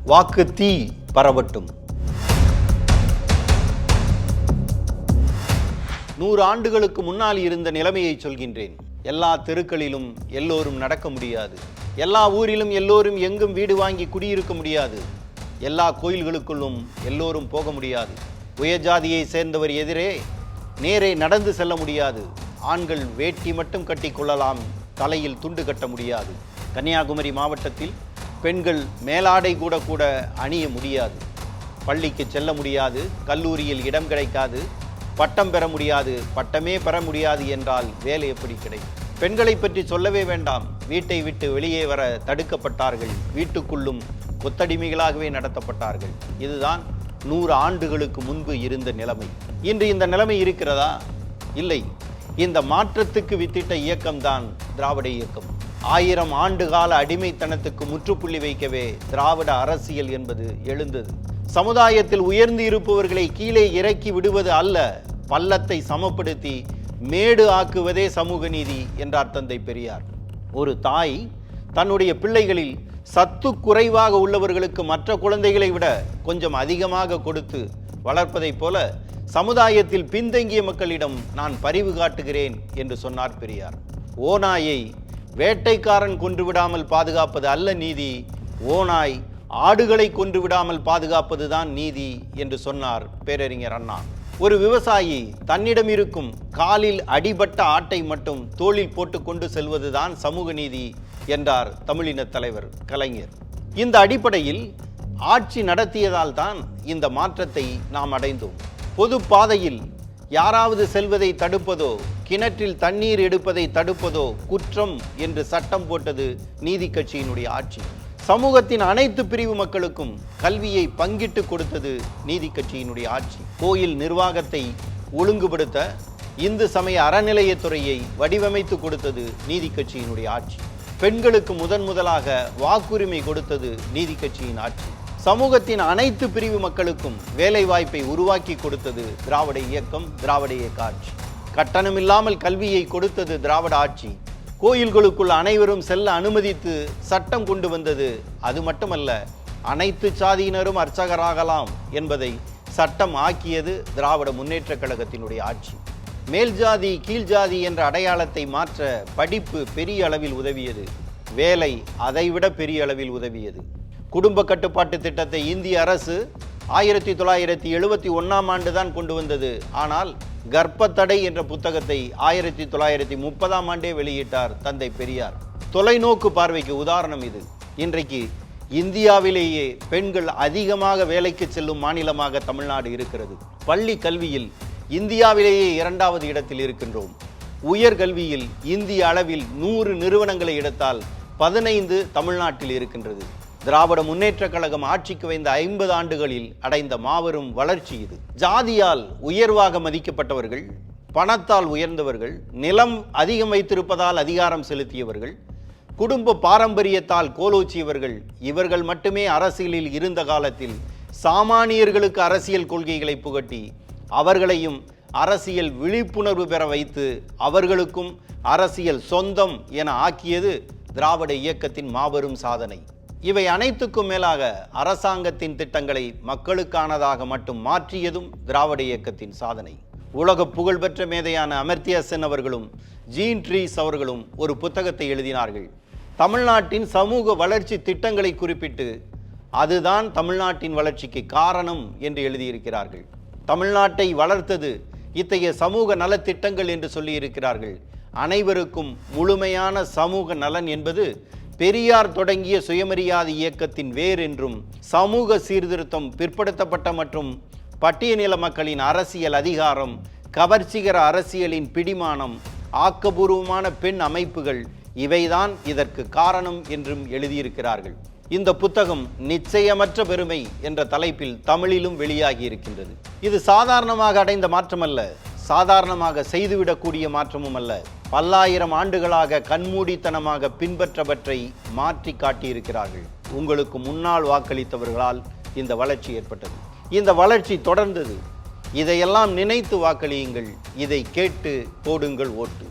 வாக்கு தீ பரவட்டும். 100 ஆண்டுகளுக்கு முன்னால் இருந்த நிலைமையை சொல்கின்றேன். எல்லா தெருக்களிலும் எல்லோரும் நடக்க முடியாது. எல்லா ஊரிலும் எல்லோரும் எங்கும் வீடு வாங்கி குடியிருக்க முடியாது. எல்லா கோயில்களுக்குள்ளும் எல்லோரும் போக முடியாது. உயர்ஜாதியை சேர்ந்தவர் எதிரே நேரே நடந்து செல்ல முடியாது. ஆண்கள் வேட்டி மட்டும் கட்டி கொள்ளலாம், தலையில் துண்டு கட்ட முடியாது. கன்னியாகுமரி மாவட்டத்தில் பெண்கள் மேலாடை கூட அணிய முடியாது. பள்ளிக்கு செல்ல முடியாது, கல்லூரியில் இடம் கிடைக்காது, பட்டம் பெற முடியாது. பட்டமே பெற முடியாது என்றால் வேலை எப்படி கிடைக்கும்? பெண்களை பற்றி சொல்லவே வேண்டாம். வீட்டை விட்டு வெளியே வர தடுக்கப்பட்டார்கள். வீட்டுக்குள்ளும் கொத்தடிமைகளாகவே நடத்தப்பட்டார்கள். இதுதான் 100 ஆண்டுகளுக்கு முன்பு இருந்த நிலைமை. இன்று இந்த நிலைமை இருக்கிறதா? இல்லை. இந்த மாற்றத்துக்கு வித்திட்ட இயக்கம்தான் திராவிட இயக்கம். 1000 ஆண்டுகால அடிமைத்தனத்துக்கு முற்றுப்புள்ளி வைக்கவே திராவிட அரசியல் என்பது எழுந்தது. சமுதாயத்தில் உயர்ந்து இருப்பவர்களை கீழே இறக்கி விடுவது அல்ல, பள்ளத்தை சமப்படுத்தி மேடு ஆக்குவதே சமூக நீதி என்றார் தந்தை பெரியார். ஒரு தாய் தன்னுடைய பிள்ளைகளில் சத்து குறைவாக உள்ளவர்களுக்கு மற்ற குழந்தைகளை விட கொஞ்சம் அதிகமாக கொடுத்து வளர்ப்பதைப் போல சமுதாயத்தில் பின்தங்கிய மக்களிடம் நான் பரிவு காட்டுகிறேன் என்று சொன்னார் பெரியார். ஓநாயை வேட்டைக்காரன் கொன்று விடாமல் பாதுகாப்பது அல்ல நீதி, ஓநாய் ஆடுகளை கொன்று விடாமல் பாதுகாப்பதுதான் நீதி என்று சொன்னார் பேரறிஞர் அண்ணா. ஒரு விவசாயி தன்னிடம் இருக்கும் காலில் அடிபட்ட ஆட்டை மட்டும் தோளில் போட்டு கொண்டு செல்வதுதான் சமூக நீதி என்றார் தமிழின தலைவர் கலைஞர். இந்த அடிப்படையில் ஆட்சி நடத்தியதால் தான் இந்த மாற்றத்தை நாம் அடைந்தோம். பொது பாதையில் யாராவது செல்வதை தடுப்பதோ, கிணற்றில் தண்ணீர் எடுப்பதை தடுப்பதோ குற்றம் என்று சட்டம் போட்டது நீதி கட்சியினுடைய ஆட்சி. சமூகத்தின் அனைத்து பிரிவு மக்களுக்கும் கல்வியை பங்கிட்டு கொடுத்தது நீதி கட்சியினுடைய ஆட்சி. கோயில் நிர்வாகத்தை ஒழுங்குபடுத்த இந்து சமய அறநிலையத்துறையை வடிவமைத்து கொடுத்தது நீதி கட்சியினுடைய ஆட்சி. பெண்களுக்கு முதலாக வாக்குரிமை கொடுத்தது நீதி கட்சியின் ஆட்சி. சமூகத்தின் அனைத்து பிரிவு மக்களுக்கும் வேலை வாய்ப்பை உருவாக்கி கொடுத்தது திராவிட இயக்கம், திராவிட இயக்க ஆட்சி. கட்டணமில்லாமல் கல்வியை கொடுத்தது திராவிட ஆட்சி. கோயில்களுக்குள் அனைவரும் செல்ல அனுமதித்து சட்டம் கொண்டு வந்தது. அது மட்டுமல்ல, அனைத்து சாதியினரும் அர்ச்சகராகலாம் என்பதை சட்டம் ஆக்கியது திராவிட முன்னேற்ற கழகத்தினுடைய ஆட்சி. மேல் ஜாதி கீழ் ஜாதி என்ற அடையாளத்தை மாற்ற படிப்பு பெரிய அளவில் உதவியது. வேலை அதைவிட பெரிய அளவில் உதவியது. குடும்ப கட்டுப்பாட்டு திட்டத்தை இந்திய அரசு 1971ஆம் ஆண்டு தான் கொண்டு வந்தது. ஆனால் கர்ப்பத்தடை என்ற புத்தகத்தை 1930ஆம் ஆண்டே வெளியிட்டார் தந்தை பெரியார். தொலைநோக்கு பார்வைக்கு உதாரணம் இது. இன்றைக்கு இந்தியாவிலேயே பெண்கள் அதிகமாக வேலைக்கு செல்லும் மாநிலமாக தமிழ்நாடு இருக்கிறது. பள்ளி கல்வியில் இந்தியாவிலேயே 2வது இடத்தில் இருக்கின்றோம். உயர்கல்வியில் இந்திய அளவில் 100 நிறுவனங்களை எடுத்தால் 15 தமிழ்நாட்டில் இருக்கின்றது. திராவிட முன்னேற்ற கழகம் ஆட்சிக்கு வைந்த 50 ஆண்டுகளில் அடைந்த மாபெரும் வளர்ச்சி இது. ஜாதியால் உயர்வாக மதிக்கப்பட்டவர்கள், பணத்தால் உயர்ந்தவர்கள், நிலம் அதிகம் வைத்திருப்பதால் அதிகாரம் செலுத்தியவர்கள், குடும்ப பாரம்பரியத்தால் கோலோச்சியவர்கள், இவர்கள் மட்டுமே அரசியலில் இருந்த காலத்தில் சாமானியர்களுக்கு அரசியல் கொள்கைகளை புகட்டி அவர்களையும் அரசியல் விழிப்புணர்வு பெற வைத்து அவர்களுக்கும் அரசியல் சொந்தம் என ஆக்கியது திராவிட இயக்கத்தின் மாபெரும் சாதனை. இவை அனைத்துக்கும் மேலாக அரசாங்கத்தின் திட்டங்களை மக்களுக்கானதாக மட்டும் மாற்றியதும் திராவிட இயக்கத்தின் சாதனை. உலக புகழ்பெற்ற மேதையான அமர்த்தியா சென் அவர்களும் ஜீன் ட்ரீஸ் அவர்களும் ஒரு புத்தகத்தை எழுதினார்கள். தமிழ்நாட்டின் சமூக வளர்ச்சி திட்டங்களை குறிப்பிட்டு அதுதான் தமிழ்நாட்டின் வளர்ச்சிக்கு காரணம் என்று எழுதியிருக்கிறார்கள். தமிழ்நாட்டை வளர்த்தது இத்தகைய சமூக நலத்திட்டங்கள் என்று சொல்லியிருக்கிறார்கள். அனைவருக்கும் முழுமையான சமூக நலன் என்பது பெரியார் தொடங்கிய சுயமரியாதை இயக்கத்தின் வேர் என்றும், சமூக சீர்திருத்தம், பிற்படுத்தப்பட்ட மற்றும் பட்டியலின மக்களின் அரசியல் அதிகாரம், கவர்ச்சிகர அரசியலின் பிடிமானம், ஆக்கபூர்வமான பெண் அமைப்புகள் இவைதான் இதற்கு காரணம் என்றும் எழுதியிருக்கிறார்கள். இந்த புத்தகம் நிச்சயமற்ற பெருமை என்ற தலைப்பில் தமிழிலும் வெளியாகி இருக்கின்றது. இது சாதாரணமாக அடைந்த மாற்றமல்ல, சாதாரணமாக செய்துவிடக்கூடிய மாற்றமும் அல்ல. பல்லாயிரம் ஆண்டுகளாக கண்மூடித்தனமாக பின்பற்றவற்றை மாற்றி காட்டியிருக்கிறார்கள். உங்களுக்கு முன்னால் வாக்களித்தவர்களால் இந்த வளர்ச்சி ஏற்பட்டது. இந்த வளர்ச்சி தொடர்ந்தது. இதையெல்லாம் நினைத்து வாக்களியுங்கள். இதை கேட்டு போடுங்கள் ஓட்டு.